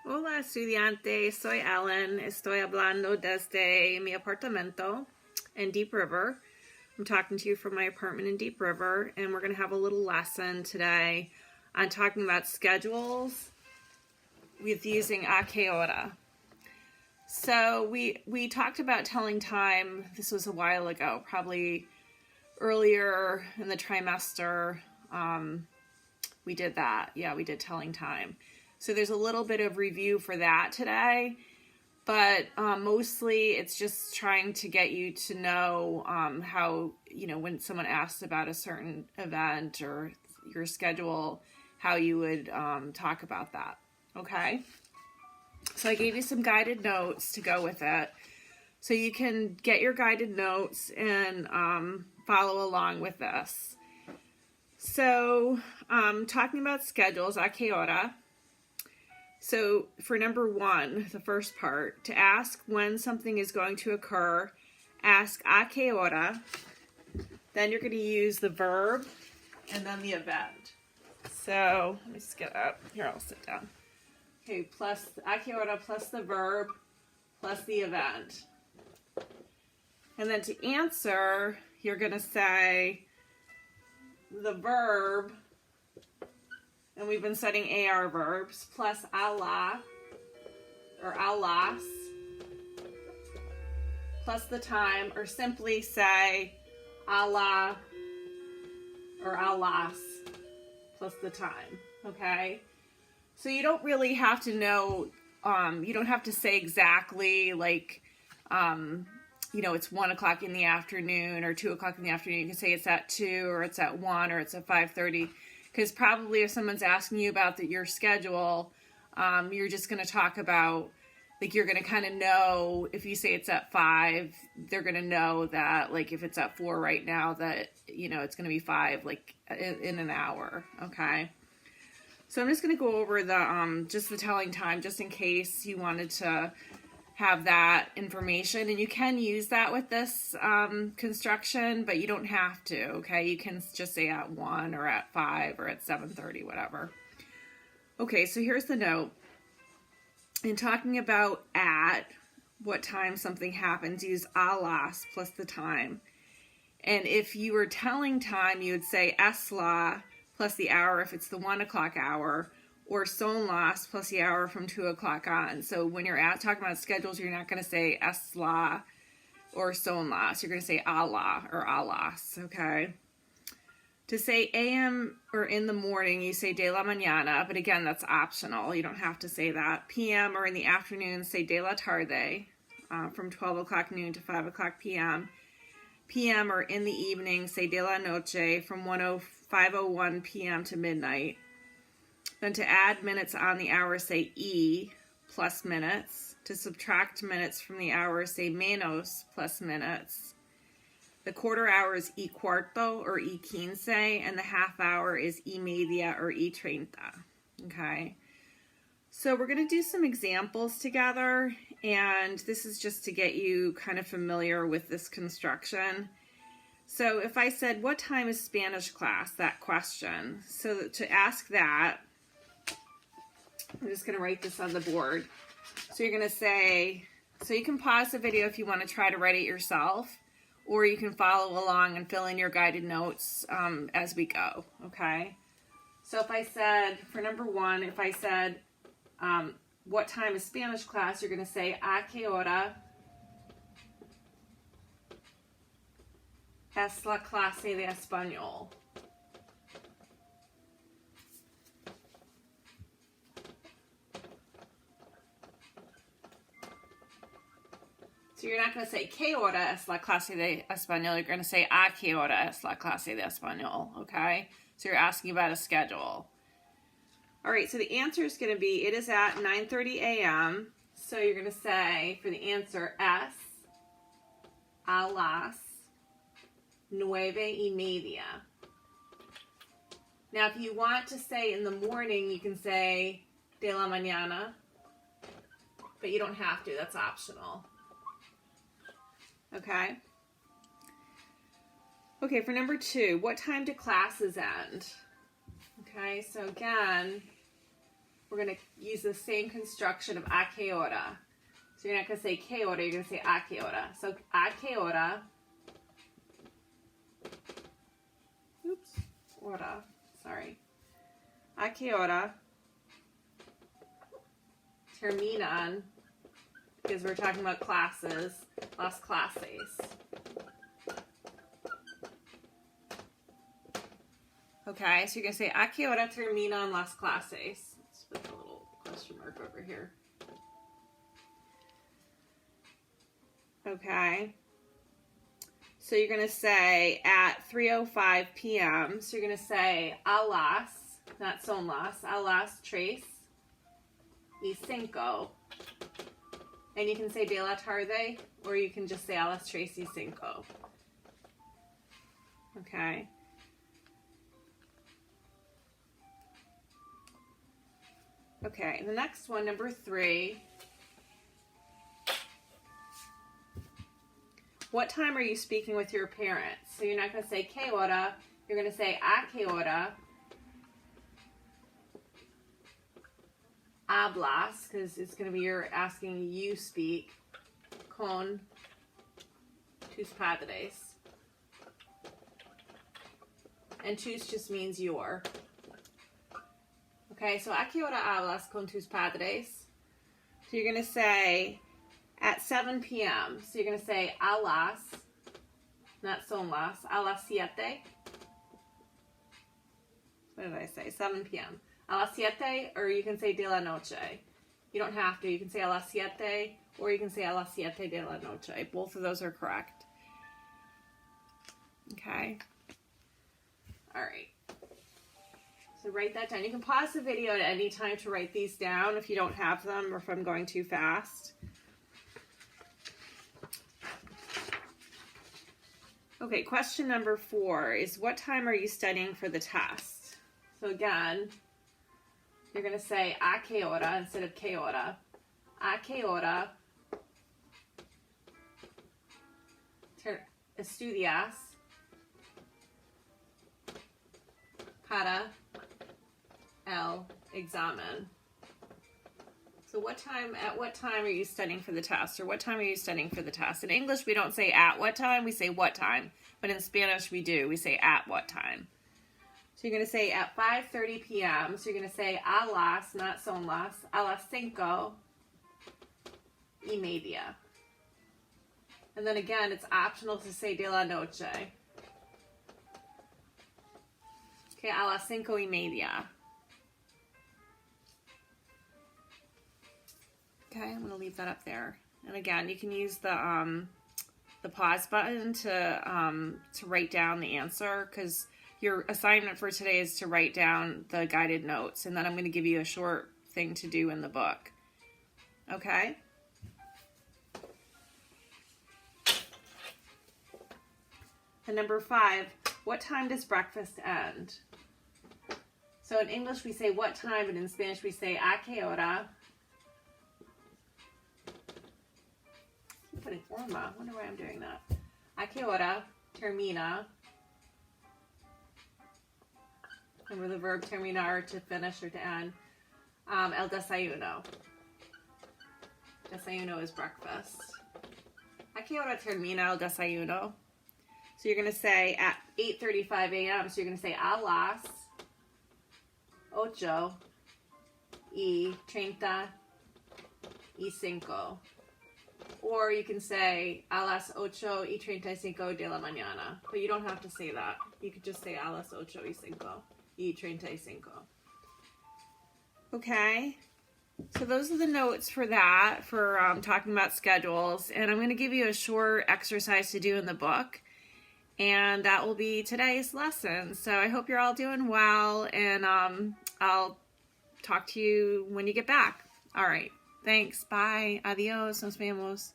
Hola estudiante, soy Ellen. Estoy hablando desde mi apartamento in Deep River. I'm talking to you from my apartment in Deep River, and we're going to have a little lesson today on talking about schedules with using a que hora. So we talked about telling time. This was a while ago, probably earlier in the trimester. We did that. Yeah, we did telling time. So there's a little bit of review for that today, but mostly it's just trying to get you to know how, when someone asks about a certain event or your schedule, how you would talk about that. Okay? So I gave you some guided notes to go with it. So you can get your guided notes and follow along with this. So talking about schedules, a que hora. So for number one, the first part, to ask when something is going to occur, ask a que hora. Then you're going to use the verb and then the event. So let me just get up. Here, I'll sit down. Okay, plus a que hora plus the verb plus the event. And then to answer, you're going to say the verb, and we've been studying AR verbs, plus a la, or a las, plus the time, or simply say a la, or a las, plus the time, okay? So you don't really have to know, you don't have to say exactly, like, it's 1 o'clock in the afternoon or 2 o'clock in the afternoon. You can say it's at 2 or it's at 1 or it's at 5:30. Because probably if someone's asking you about your schedule, you're just going to talk about, you're going to kind of know, if you say it's at 5, they're going to know that, if it's at 4 right now, that, it's going to be 5, in an hour, okay? So I'm just going to go over just the telling time, just in case you wanted to have that information, and you can use that with this construction, but you don't have to, okay? You can just say at 1 or at 5 or at 7:30, whatever. Okay, so here's the note. In talking about at what time something happens, use a las plus the time. And if you were telling time, you would say es la plus the hour if it's the 1 o'clock hour, or son las plus the hour from 2 o'clock on. So when you're talking about schedules, you're not going to say es la or son las. You're going to say a la or a las, okay? To say a.m. or in the morning, you say de la mañana, but again, that's optional. You don't have to say that. P.m. or in the afternoon, say de la tarde, from 12 o'clock noon to 5 o'clock p.m. P.m. or in the evening, say de la noche, from 5:01 p.m. to midnight. Then to add minutes on the hour, say e plus minutes. To subtract minutes from the hour, say menos plus minutes. The quarter hour is y cuarto or y quince, and the half hour is y media or y treinta. Okay, so we're going to do some examples together, and this is just to get you kind of familiar with this construction. So if I said, what time is Spanish class? That question. So to ask that, I'm just going to write this on the board. So you're going to say, so you can pause the video if you want to try to write it yourself, or you can follow along and fill in your guided notes as we go, okay? So if I said, for number one, if I said, what time is Spanish class, you're going to say, a que hora es la clase de español. So you're not going to say, ¿qué hora es la clase de español? You're going to say, ¿a qué hora es la clase de español? Okay? So you're asking about a schedule. All right, so the answer is going to be, it is at 9:30 a.m. So you're going to say, for the answer, es a las 9:30. Now, if you want to say in the morning, you can say de la mañana, but you don't have to. That's optional. Okay. Okay, for number two, what time do classes end? Okay, so again, we're going to use the same construction of a que hora. So you're not going to say que hora, you're going to say a que hora. So a que hora, sorry. A que hora terminan, because we're talking about classes, las clases. Okay, so you're going to say, a que hora terminan las clases? Let's put a little question mark over here. Okay. So you're going to say at 3:05 p.m. So you're going to say a las, not son las, a las 3:05. And you can say de la tarde, or you can just say a las 3:05. Okay. Okay, the next one, number 3. What time are you speaking with your parents? So you're not going to say que hora, you're going to say a que hora hablas, because it's going to be you're asking you speak con tus padres. And tus just means your. Okay, so a que hora hablas con tus padres? So you're going to say at 7 p.m. So you're going to say a las, not son las, a las 7. What did I say? 7 p.m. A las 7, or you can say de la noche. You don't have to. You can say a las 7, or you can say a las 7 de la noche. Both of those are correct. Okay. All right. So write that down. You can pause the video at any time to write these down if you don't have them or if I'm going too fast. Okay, question number 4 is, what time are you studying for the test? So again, you're going to say a que hora instead of que hora. A que hora estudias para el examen. So at what time are you studying for the test? Or what time are you studying for the test? In English, we don't say at what time, we say what time. But in Spanish, we do. We say at what time. So you're going to say at 5:30 p.m. So you're going to say a las, not son las, a las 5:30. And then again, it's optional to say de la noche. Okay, a las 5:30. Okay, I'm going to leave that up there. And again, you can use the pause button to write down the answer, because your assignment for today is to write down the guided notes, and then I'm going to give you a short thing to do in the book. Okay? And number 5, what time does breakfast end? So in English we say what time, but in Spanish we say a que hora. Putting forma. I wonder why I'm doing that. A que hora termina. Remember the verb terminar, to finish or to end. El desayuno. Desayuno is breakfast. A que hora termina el desayuno? So you're going to say at 8:35 a.m. So you're going to say a las 8:35. Or you can say a las 8:35 de la mañana. But you don't have to say that. You could just say a las 8:35. Okay. So those are the notes for that, for talking about schedules. And I'm going to give you a short exercise to do in the book. And that will be today's lesson. So I hope you're all doing well. And I'll talk to you when you get back. All right. Thanks. Bye. Adios. Nos vemos.